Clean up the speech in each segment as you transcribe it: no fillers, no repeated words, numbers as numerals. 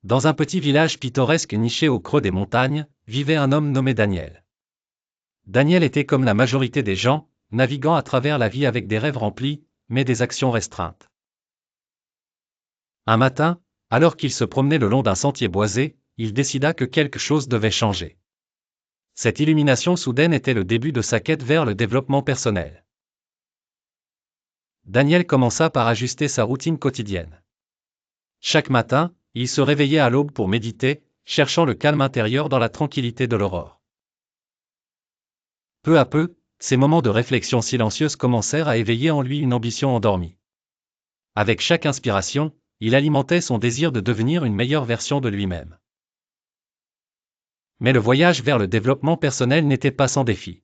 Dans un petit village pittoresque niché au creux des montagnes, vivait un homme nommé Daniel. Daniel était comme la majorité des gens, naviguant à travers la vie avec des rêves remplis, mais des actions restreintes. Un matin, alors qu'il se promenait le long d'un sentier boisé, il décida que quelque chose devait changer. Cette illumination soudaine était le début de sa quête vers le développement personnel. Daniel commença par ajuster sa routine quotidienne. Chaque matin, il se réveillait à l'aube pour méditer, cherchant le calme intérieur dans la tranquillité de l'aurore. Peu à peu, ces moments de réflexion silencieuse commencèrent à éveiller en lui une ambition endormie. Avec chaque inspiration, il alimentait son désir de devenir une meilleure version de lui-même. Mais le voyage vers le développement personnel n'était pas sans défi.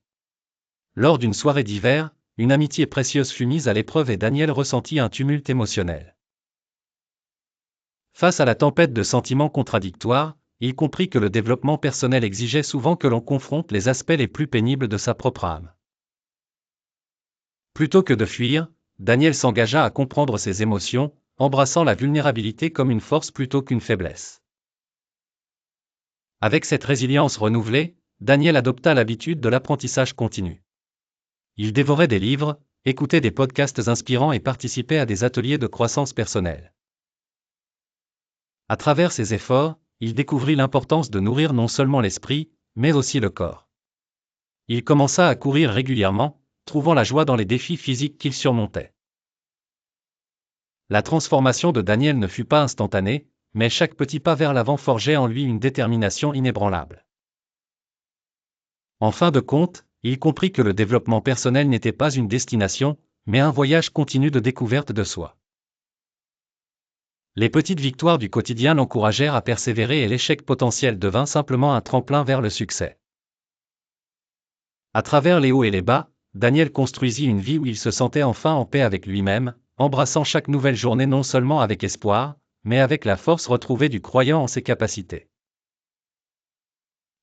Lors d'une soirée d'hiver, une amitié précieuse fut mise à l'épreuve et Daniel ressentit un tumulte émotionnel. Face à la tempête de sentiments contradictoires, il comprit que le développement personnel exigeait souvent que l'on confronte les aspects les plus pénibles de sa propre âme. Plutôt que de fuir, Daniel s'engagea à comprendre ses émotions, embrassant la vulnérabilité comme une force plutôt qu'une faiblesse. Avec cette résilience renouvelée, Daniel adopta l'habitude de l'apprentissage continu. Il dévorait des livres, écoutait des podcasts inspirants et participait à des ateliers de croissance personnelle. À travers ses efforts, il découvrit l'importance de nourrir non seulement l'esprit, mais aussi le corps. Il commença à courir régulièrement, trouvant la joie dans les défis physiques qu'il surmontait. La transformation de Daniel ne fut pas instantanée, mais chaque petit pas vers l'avant forgeait en lui une détermination inébranlable. En fin de compte, il comprit que le développement personnel n'était pas une destination, mais un voyage continu de découverte de soi. Les petites victoires du quotidien l'encouragèrent à persévérer et l'échec potentiel devint simplement un tremplin vers le succès. À travers les hauts et les bas, Daniel construisit une vie où il se sentait enfin en paix avec lui-même, embrassant chaque nouvelle journée non seulement avec espoir, mais avec la force retrouvée du croyant en ses capacités.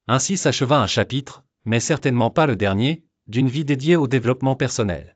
Ainsi s'acheva un chapitre, mais certainement pas le dernier, d'une vie dédiée au développement personnel.